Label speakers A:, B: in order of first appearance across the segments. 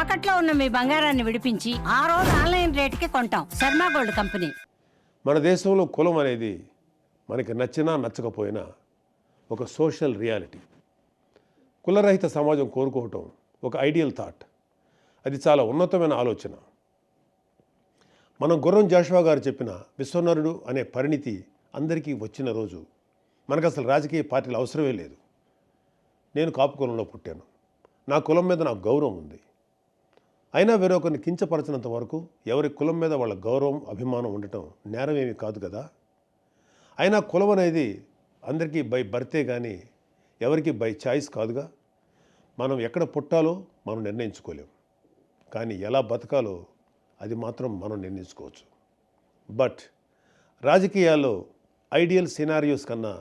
A: తాకట్లో ఉన్న మీ బంగారాన్ని విడిపించి ఆ రోజు ఆన్లైన్ రేటుకి కొంటాం. Sharma gold company.
B: మన దేశంలో కులం అనేది మనకి నచ్చినా నచ్చకపోయినా ఒక సోషల్ రియాలిటీ. కులరహిత సమాజం కోరుకోవటం ఒక ఐడియల్ థాట్. అది చాలా ఉన్నతమైన ఆలోచన. మనం గుర్రం జాషువా గారు చెప్పిన విశ్వనరుడు అనే పరిణితి అందరికీ వచ్చిన రోజు మనకు అసలు రాజకీయ పార్టీలు అవసరమే లేదు. నేను కాపు కులంలో పుట్టాను. నా కులం మీద నాకు గౌరవం ఉంది. అయినా వేరొకరిని కించపరచినంత వరకు ఎవరి కులం మీద వాళ్ళ గౌరవం అభిమానం ఉండటం నేరమేమీ కాదు కదా. అయినా కులం అనేది అందరికీ బై బర్తే కానీ ఎవరికి బై చాయిస్ కాదుగా. మనం ఎక్కడ పుట్టాలో మనం నిర్ణయించుకోలేం, కానీ ఎలా బతకాలో అది మాత్రం మనం నిర్ణయించుకోవచ్చు. బట్ రాజకీయాల్లో ఐడియల్ సినారియోస్ కన్నా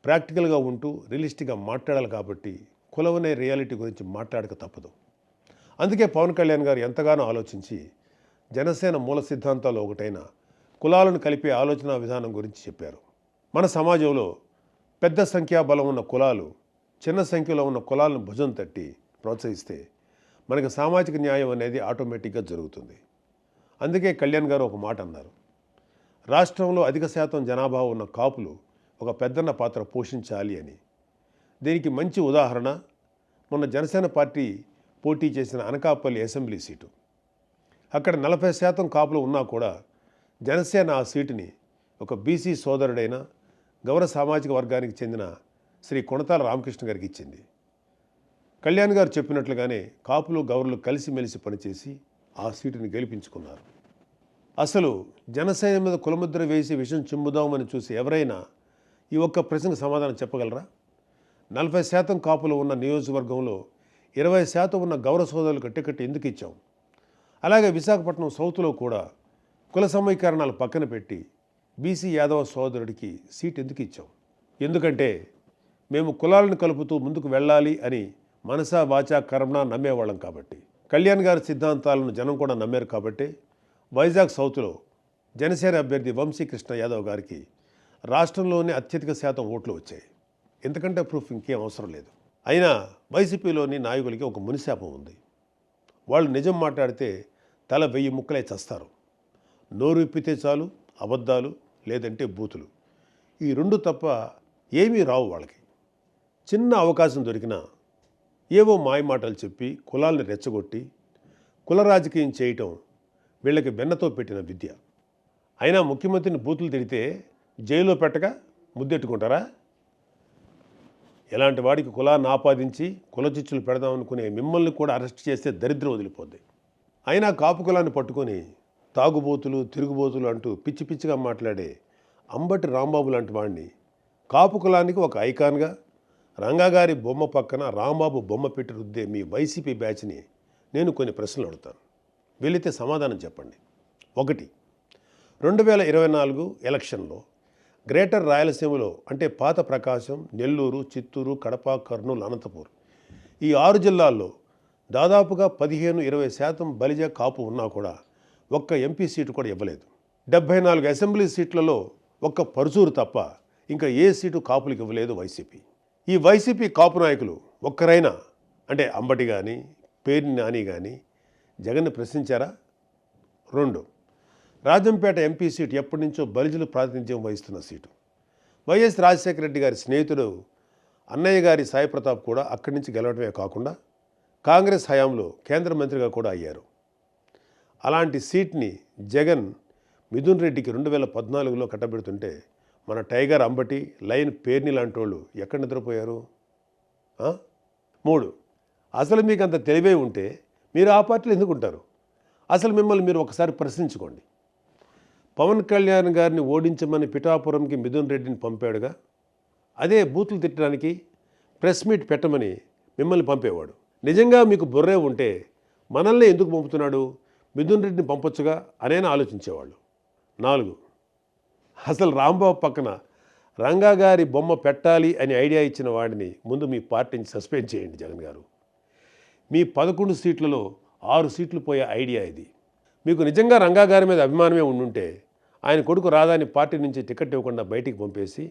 B: ప్రాక్టికల్గా ఉంటూ రియలిస్టిక్గా మాట్లాడాలి కాబట్టి కులం అనే రియాలిటీ గురించి మాట్లాడక తప్పదు. అందుకే పవన్ కళ్యాణ్ గారు ఎంతగానో ఆలోచించి జనసేన మూల సిద్ధాంతాల్లో ఒకటైన కులాలను కలిపే ఆలోచన విధానం గురించి చెప్పారు. మన సమాజంలో పెద్ద సంఖ్యాబలం ఉన్న కులాలు చిన్న సంఖ్యలో ఉన్న కులాలను భుజం తట్టి ప్రోత్సహిస్తే మనకి సామాజిక న్యాయం అనేది ఆటోమేటిక్గా జరుగుతుంది. అందుకే కళ్యాణ్ గారు ఒక మాట అన్నారు, రాష్ట్రంలో అధిక శాతం జనాభా ఉన్న కాపులు ఒక పెద్దన్న పాత్ర పోషించాలి అని. దీనికి మంచి ఉదాహరణ మొన్న జనసేన పార్టీ పోటీ చేసిన అనకాపల్లి అసెంబ్లీ సీటు. అక్కడ 40% కాపులు ఉన్నా కూడా జనసేన ఆ సీటుని ఒక బీసీ సోదరుడైన గౌర సామాజిక వర్గానికి చెందిన శ్రీ కొణతాల రామకృష్ణ గారికి ఇచ్చింది. కళ్యాణ్ గారు చెప్పినట్లుగానే కాపులు గౌరలు కలిసిమెలిసి పనిచేసి ఆ సీటుని గెలిపించుకున్నారు. అసలు జనసేన మీద కులముద్ర వేసి విషయం చిమ్ముదామని చూసి ఎవరైనా ఈ ఒక్క ప్రశ్నకు సమాధానం చెప్పగలరా? 40% కాపులు ఉన్న నియోజకవర్గంలో 20% ఉన్న గౌర సోదరులకు టికెట్ ఎందుకు ఇచ్చాం? అలాగే విశాఖపట్నం సౌత్లో కూడా కుల సమీకరణాలు పక్కన పెట్టి బీసీ యాదవ సోదరుడికి సీట్ ఎందుకు ఇచ్చాం? ఎందుకంటే మేము కులాలను కలుపుతూ ముందుకు వెళ్ళాలి అని మనసా వాచా కర్మణ నమ్మేవాళ్ళం కాబట్టి. కళ్యాణ్ గారి సిద్ధాంతాలను జనం కూడా నమ్మారు కాబట్టి వైజాగ్ సౌత్లో జనసేన అభ్యర్థి వంశీకృష్ణ యాదవ్ గారికి రాష్ట్రంలోనే అత్యధిక శాతం ఓట్లు వచ్చాయి. ఎందుకంటే ప్రూఫ్ ఇంకేం అవసరం లేదు. అయినా వైసీపీలోని నాయకులకి ఒక మునిశాపం ఉంది. వాళ్ళు నిజం మాట్లాడితే తల 1000 ముక్కలై చస్తారు. నోరు ఇప్పితే చాలు అబద్ధాలు, లేదంటే బూతులు. ఈ రెండు తప్ప ఏమీ రావు వాళ్ళకి. చిన్న అవకాశం దొరికినా ఏవో మాయమాటలు చెప్పి కులాల్ని రెచ్చగొట్టి కుల రాజకీయం చేయటం వీళ్ళకి వెన్నతో పెట్టిన విద్య. అయినా ముఖ్యమంత్రిని బూతులు తిడితే జైల్లో పెట్టక ముద్దెట్టుకుంటారా? ఎలాంటి వాడికి కులాన్ని ఆపాదించి కులచిచ్చులు పెడదామనుకునే మిమ్మల్ని కూడా అరెస్ట్ చేస్తే దరిద్రం వదిలిపోద్ది. అయినా కాపు కులాన్ని పట్టుకొని తాగుబోతులు తిరుగుబోతులు అంటూ పిచ్చి పిచ్చిగా మాట్లాడే అంబటి రాంబాబు లాంటి వాడిని కాపు కులానికి ఒక ఐకాన్గా రంగాగారి బొమ్మ పక్కన రాంబాబు బొమ్మ పెట్టి రుద్దే మీ వైసీపీ బ్యాచ్ని నేను కొన్ని ప్రశ్నలు అడుగుతాను. వీలైతే సమాధానం చెప్పండి. 1. 2024 ఎలక్షన్లో గ్రేటర్ రాయలసీమలో అంటే పాత ప్రకాశం, నెల్లూరు, చిత్తూరు, కడప, కర్నూలు, అనంతపూర్ ఈ 6 జిల్లాల్లో దాదాపుగా 15-20% బలిజ కాపు ఉన్నా కూడా ఒక్క ఎంపీ సీటు కూడా ఇవ్వలేదు. 74 అసెంబ్లీ సీట్లలో ఒక్క పరుచూరు తప్ప ఇంకా ఏ సీటు కాపులకు ఇవ్వలేదు వైసీపీ. ఈ వైసీపీ కాపు నాయకులు ఒక్కరైనా అంటే అంబటి కానీ పేర్ని నాని కానీ జగన్ని ప్రశ్నించారా? 2. రాజంపేట ఎంపీ సీటు ఎప్పటి నుంచో బలిజలు ప్రాతినిధ్యం వహిస్తున్న సీటు. వైఎస్ రాజశేఖర రెడ్డి గారి స్నేహితుడు అన్నయ్య గారి సాయి ప్రతాప్ కూడా అక్కడి నుంచి గెలవడమే కాకుండా కాంగ్రెస్ హయాంలో కేంద్ర మంత్రిగా కూడా అయ్యారు. అలాంటి సీట్ని జగన్ మిథున్ రెడ్డికి 2014లో కట్టబెడుతుంటే మన టైగర్ అంబటి, లయన్ పేర్ని లాంటి వాళ్ళు ఎక్కడ నిద్రపోయారు? 3. అసలు మీకు అంత తెలివే ఉంటే మీరు ఆ పార్టీలో ఎందుకు ఉంటారు? అసలు మిమ్మల్ని మీరు ఒకసారి ప్రశ్నించుకోండి. పవన్ కళ్యాణ్ గారిని ఓడించమని పిఠాపురంకి మిథున్ రెడ్డిని పంపాడుగా, అదే బూతులు తిట్టడానికి ప్రెస్ మీట్ పెట్టమని మిమ్మల్ని పంపేవాడు. నిజంగా మీకు బుర్రే ఉంటే మనల్ని ఎందుకు పంపుతున్నాడు, మిథున్ రెడ్డిని పంపొచ్చుగా అనేనా ఆలోచించేవాళ్ళు. 4. అసలు రాంబాబు పక్కన రంగా గారి బొమ్మ పెట్టాలి అని ఐడియా ఇచ్చిన వాడిని ముందు మీ పార్టీని సస్పెండ్ చేయండి జగన్ గారు. మీ 11 సీట్లలో 6 సీట్లు పోయే ఐడియా ఇది. మీకు నిజంగా రంగా గారి మీద అభిమానమే ఉండుంటే ఆయన కొడుకు రాధాని పార్టీ నుంచి టికెట్ ఇవ్వకుండా బయటికి పంపేసి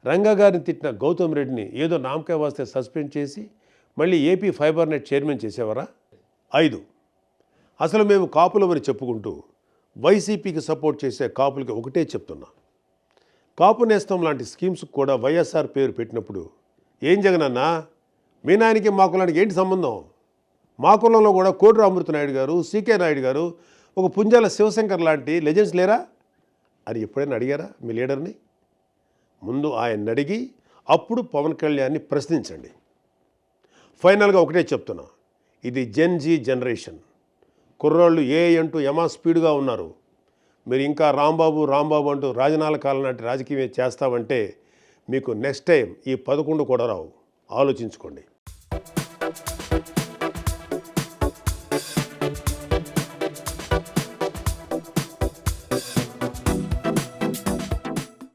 B: రంగా గారిని తిట్టిన గౌతమ్ రెడ్డిని ఏదో నామకే వాస్తే సస్పెండ్ చేసి మళ్ళీ ఏపీ ఫైబర్ నెట్ చైర్మన్ చేసేవారా? 5, అసలు మేము కాపులమని చెప్పుకుంటూ వైసీపీకి సపోర్ట్ చేసే కాపులకి ఒకటే చెప్తున్నా, కాపు నేస్తం లాంటి స్కీమ్స్కి కూడా వైఎస్ఆర్ పేరు పెట్టినప్పుడు ఏం జగనన్నా మీ నాయనకి మా కులానికి ఏంటి సంబంధం? మా కులంలో కూడా కోటి రామృతనాయుడు గారు, సీకే నాయుడు గారు, ఒక పుంజాల శివశంకర్ లాంటి లెజెండ్స్ లేరా అని ఎప్పుడైనా అడిగారా మీ లీడర్ని? ముందు ఆయన్ని అడిగి అప్పుడు పవన్ కళ్యాణ్ని ప్రశ్నించండి. ఫైనల్గా ఒకటే చెప్తున్నా, ఇది జెన్-జీ జనరేషన్. కుర్రోళ్ళు అంటూ యమా స్పీడ్గా ఉన్నారు. మీరు ఇంకా రాంబాబు అంటూ రాజనాల కాలం నాటి రాజకీయం చేస్తామంటే మీకు నెక్స్ట్ టైం ఈ 11 కూడా రావు. ఆలోచించుకోండి.